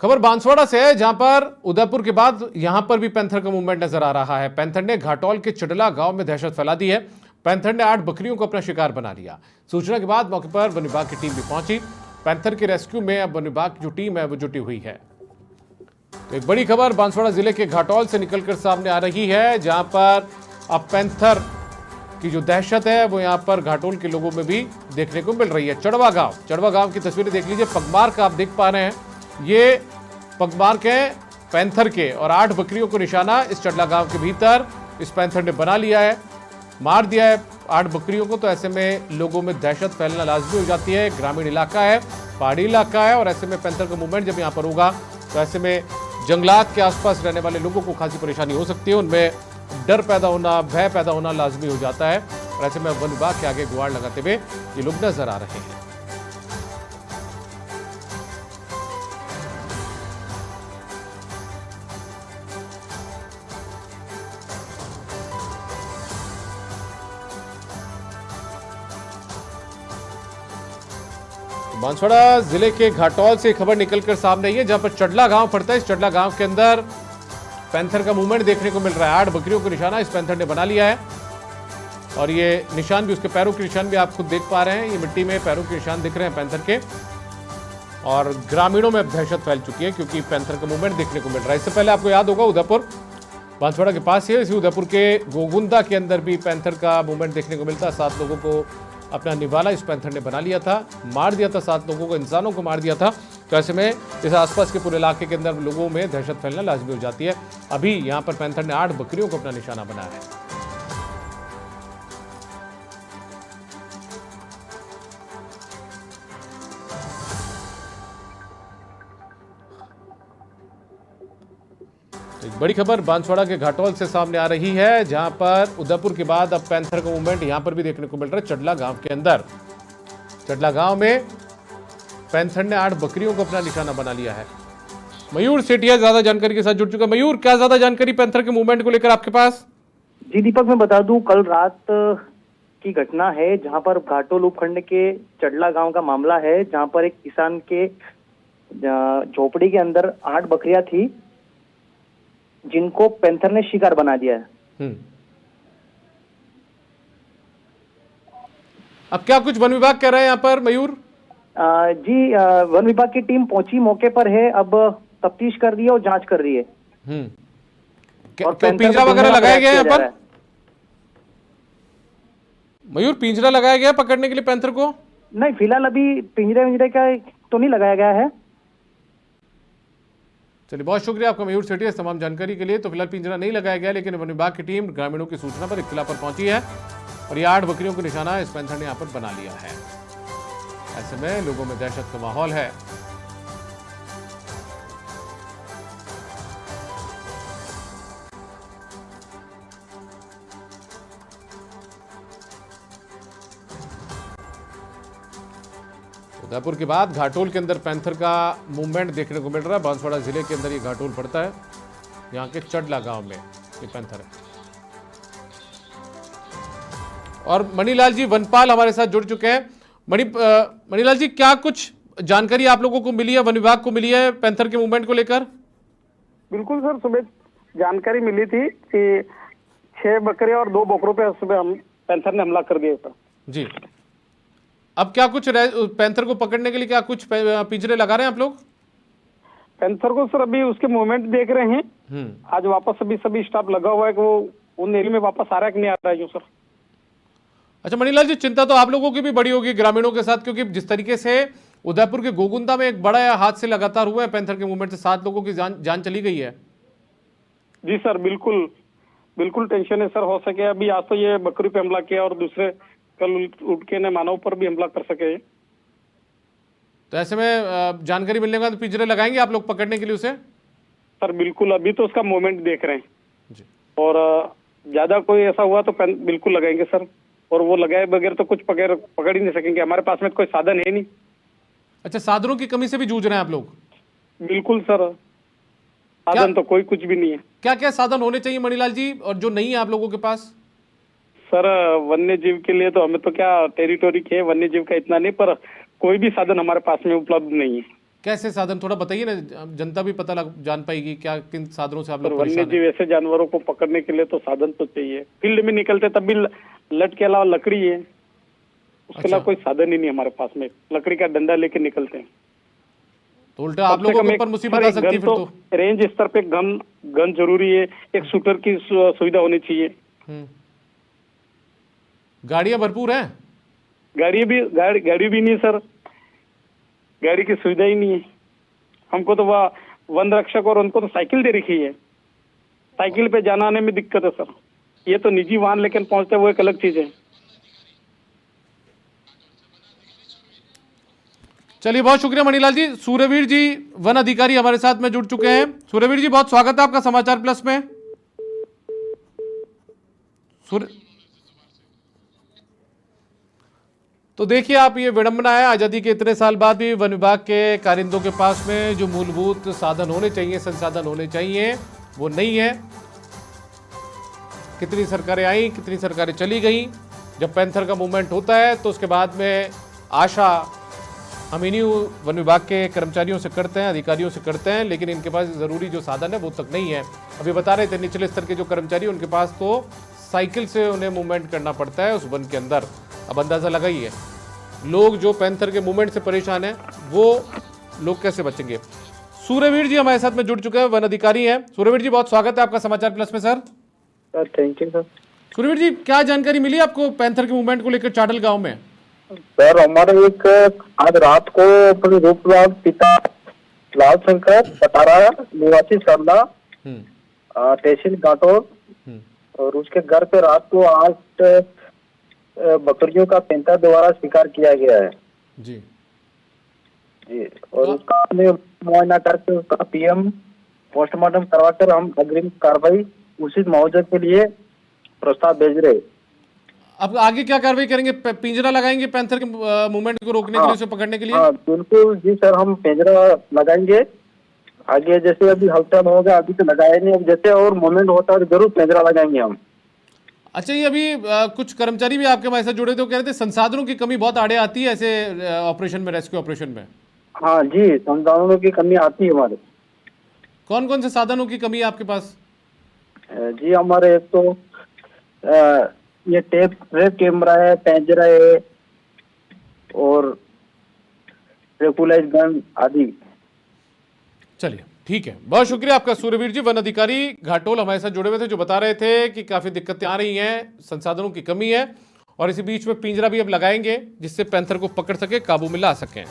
खबर बांसवाड़ा से है, जहां पर उदयपुर के बाद यहां पर भी पैंथर का मूवमेंट नजर आ रहा है। पैंथर ने घाटोल के चडला गांव में दहशत फैला दी है। पैंथर ने 8 बकरियों को अपना शिकार बना लिया। सूचना के बाद मौके पर वन विभाग की टीम भी पहुंची। पैंथर के रेस्क्यू में अब वन विभाग की जो टीम है वो जुटी हुई है। तो एक बड़ी खबर बांसवाड़ा जिले के घाटोल से निकलकर सामने आ रही है, जहां पर अब पैंथर की जो दहशत है वो यहां पर घाटोल के लोगों में भी देखने को मिल रही है। चड़वा गांव की तस्वीरें देख लीजिए। पगमार्क आप देख पा रहे हैं, ये पगमार्क है पैंथर के, और 8 बकरियों को निशाना इस चडला गांव के भीतर इस पैंथर ने बना लिया है, मार दिया है 8 बकरियों को। तो ऐसे में लोगों में दहशत फैलना लाजमी हो जाती है। ग्रामीण इलाका है, पहाड़ी इलाका है, और ऐसे में पैंथर का मूवमेंट जब यहाँ पर होगा तो ऐसे में जंगलात के आसपास रहने वाले लोगों को खासी परेशानी हो सकती है। उनमें डर पैदा होना, भय पैदा होना लाजमी हो जाता है। और ऐसे में वन विभाग के आगे गुहार लगाते हुए ये लोग नजर आ रहे हैं। बांसवाड़ा जिले के घाटोल से खबर निकलकर सामने आई है, जहां पर चडला गांव पड़ता है। इस चडला गांव के अंदर पैंथर का मूवमेंट देखने को मिल रहा है। 8 बकरियों को निशाना इस पैंथर ने बना लिया है, और ये निशान भी, उसके पैरों के निशान भी आप खुद देख पा रहे हैं। ये मिट्टी में पैरों के निशान दिख रहे हैं पैंथर के, और ग्रामीणों में अब दहशत फैल चुकी है क्योंकि पैंथर का मूवमेंट देखने को मिल रहा है। इससे पहले आपको याद होगा उदयपुर बांसवाड़ा के पास ही है, इसी उदयपुर के गोगुंदा के अंदर भी पैंथर का मूवमेंट देखने को मिलता है। 7 लोगों को अपना निवाला इस पैंथर ने बना लिया था, मार दिया था 7 लोगों को, इंसानों को मार दिया था। तो ऐसे में इस आसपास के पूरे इलाके के अंदर लोगों में दहशत फैलना लाजमी हो जाती है। अभी यहां पर पैंथर ने 8 बकरियों को अपना निशाना बनाया है। एक बड़ी खबर बांसवाड़ा के घाटोल से सामने आ रही है, जहां पर उदयपुर के बाद अब पैंथर का मूवमेंट यहां पर भी देखने को मिल रहा है। चडला गांव के अंदर, चडला गांव में पैंथर ने 8 बकरियों को अपना निशाना बना लिया है। मयूर सेठिया ज्यादा जानकारी के साथ जुड़ चुका है। मयूर, क्या ज्यादा जानकारी पैंथर के मूवमेंट को लेकर आपके पास? जी दीपक, मैं बता दूं, कल रात की घटना है जहां पर घाटोल उपखंड के चडला गांव का मामला है, जहां पर एक किसान के झोपड़ी के अंदर 8 बकरियां थी, जिनको पैंथर ने शिकार बना दिया है। अब क्या कुछ वन विभाग कह रहे हैं यहाँ पर मयूर? जी, वन विभाग की टीम पहुंची, मौके पर है, अब तफ्तीश कर रही है और जांच कर रही है। और पिंजरा वगैरह लगाया गया है यहाँ पर? मयूर, पिंजरा लगाया गया पकड़ने के लिए पैंथर को? नहीं, फिलहाल अभी पिंजरे का तो नहीं लगाया गया है। चलिए, बहुत शुक्रिया आपका मयूर सेठी इस तमाम जानकारी के लिए। तो फिलहाल पिंजरा नहीं लगाया गया, लेकिन वन विभाग की टीम ग्रामीणों की सूचना पर इत्तला पर पहुंची है, और ये 8 बकरियों को निशाना इस पैंथर ने यहाँ पर बना लिया है। ऐसे में लोगों में दहशत का माहौल है। उदयपुर के बाद घाटोल के अंदर पैंथर का मूवमेंट देखने को मिल रहा है। बांसवाड़ा जिले के अंदर ये घाटोल पड़ता है, यहाँ के चडला गांव में ये पैंथर है। और मणिलाल जी वनपाल हमारे साथ जुड़ चुके हैं। मणिलाल जी, क्या कुछ जानकारी आप लोगों को मिली है, वन विभाग को मिली है पैंथर के मूवमेंट को लेकर? बिल्कुल सर, सुबह जानकारी मिली थी कि 6 बकरे और 2 बकरों पे सुबह हम पैंथर ने हमला कर दिया सर। जी, अब क्या कुछ पैंथर को पकड़ने के लिए क्या कुछ पिंजरे लगा रहे हैं आप लोग? पैंथर को सर अभी उसके मूवमेंट देख रहे हैं। आज वापस अभी सभी स्टाफ लगा हुआ है कि वो उन एरिया में वापस आ रहा है कि नहीं आ रहा है सर। अच्छा मणिलाल जी, चिंता तो आप लोगों की भी बड़ी होगी ग्रामीणों के साथ, क्योंकि जिस तरीके से उदयपुर के गोगुंदा में एक बड़ा हादसे लगातार हुए हैं पैंथर के मूवमेंट से, 7 लोगों की जान चली गई है। जी सर, बिल्कुल बिल्कुल टेंशन है सर। हो सके अभी आज तो ये बकरी पे हमला किया और दूसरे कल उठ के ने मानव पर भी हमला कर सके। तो ऐसे में जानकारी मिलने के बाद पिंजरे लगाएंगे आप लोग पकड़ने के लिए उसे? सर बिल्कुल, अभी तो उसका मूवमेंट देख रहे हैं जी, और ज्यादा कोई ऐसा हुआ तो बिल्कुल लगाएंगे सर। और वो लगाए बगैर तो कुछ पकड़ ही नहीं सकेंगे, हमारे पास में कोई साधन है नहीं। अच्छा, साधनों की कमी से भी जूझ रहे हैं आप लोग? बिल्कुल सर, साधन तो कोई कुछ भी नहीं है। क्या क्या साधन होने चाहिए मणिलाल जी, और जो नहीं है आप लोगों के पास? सर वन्य जीव के लिए तो हमें तो क्या टेरिटोरी के वन्य जीव का इतना नहीं, पर कोई भी साधन हमारे पास में उपलब्ध नहीं है। कैसे साधन, थोड़ा बताइए ना, जनता भी पता जान पाएगी क्या, किन साधनों से आप सर लोग परेशान वन्य जीव हैं? ऐसे जानवरों को पकड़ने के लिए तो साधन तो चाहिए। फील्ड में निकलते तब भी लट के अलावा लकड़ी है, उसके अलावा कोई साधन ही नहीं हमारे पास में। लकड़ी का डंडा लेके निकलते हैं, तो उल्टा आप लोगों के ऊपर मुसीबत आ सकती है फिर तो। रेंज स्तर पे गन जरूरी है, एक शूटर की सुविधा होनी चाहिए। गाड़ियां भरपूर हैं? गाड़ी भी नहीं सर, गाड़ी की सुविधा ही नहीं है हमको। तो वह वन रक्षक और उनको तो साइकिल दे रखी है, साइकिल पे जाना आने में दिक्कत है सर। ये तो निजी वाहन लेकिन पहुंचते वो एक अलग चीज है। चलिए, बहुत शुक्रिया मणिलाल जी। सूर्यवीर जी वन अधिकारी हमारे साथ में जुड़ चुके हैं। सूर्यवीर जी, बहुत स्वागत है आपका समाचार प्लस में। तो देखिए आप, ये विडंबना है, आजादी के इतने साल बाद भी वन विभाग के कारिंदों के पास में जो मूलभूत साधन होने चाहिए, संसाधन होने चाहिए, वो नहीं है। कितनी सरकारें आई, कितनी सरकारें चली गई। जब पैंथर का मूवमेंट होता है तो उसके बाद में आशा हम इन्हीं वन विभाग के कर्मचारियों से करते हैं, अधिकारियों से करते हैं, लेकिन इनके पास ज़रूरी जो साधन है वो तक नहीं है। अभी बता रहे थे निचले स्तर के जो कर्मचारी, उनके पास तो साइकिल से उन्हें मूवमेंट करना पड़ता है उस वन के अंदर। अब अंदाज़ा लगाइए, लोग जो पैंथर के मूवमेंट से परेशान हैं वो लोग कैसे बचेंगे। सूर्यवीर जी हमारे साथ में जुड़ चुके हैं, वन अधिकारी हैं। सूर्यवीर जी, बहुत स्वागत है आपका समाचार प्लस में sir. Thank you sir. Suryaveer ji, क्या जानकारी मिली आपको पैंथर के मूवमेंट को लेकर चाडल गाँव में? सर हमारे एक आज रात को अपने रूपलाल पिता लाल शंकर पटारा निवासी सरला तहसील घाटोल और उसके घर पे रात को 8 बकरियों का पैंथर द्वारा शिकार किया गया है जी। जी, और उसका हमने मुआयना करके उसका पीएम पोस्टमार्टम करवाकर हम अग्रिम कार्रवाई उचित मुआवजे के लिए प्रस्ताव भेज रहे। अब आगे क्या कार्रवाई करेंगे? पिंजरा लगाएंगे पैंथर के मूवमेंट को रोकने के लिए, उसे पकड़ने के लिए? हाँ बिल्कुल जी सर, हम पिंजरा लगाएंगे आगे। जैसे अभी हलचल होगा, अभी तो लगाया नहीं, अब जैसे और मूवमेंट होता है तो जरूर पिंजरा लगाएंगे हम। अच्छा, ये अभी कुछ कर्मचारी भी आपके हमारे साथ जुड़े थे, वो कह रहे थे संसाधनों की कमी बहुत आड़े आती है ऐसे ऑपरेशन में, रेस्क्यू ऑपरेशन में। हाँ जी, संसाधनों की कमी आती है हमारे। कौन कौन से साधनों की कमी है आपके पास? जी हमारे एक तो ये टेप कैमरा है, पिंजरा है और ट्रैंकुलाइज गन आदि। चलिए ठीक है, बहुत शुक्रिया आपका सूर्यवीर जी, वन अधिकारी घाटोल हमारे साथ जुड़े हुए थे, जो बता रहे थे कि काफी दिक्कतें आ रही हैं, संसाधनों की कमी है और इसी बीच में पिंजरा भी अब लगाएंगे जिससे पैंथर को पकड़ सके, काबू में ला सकें।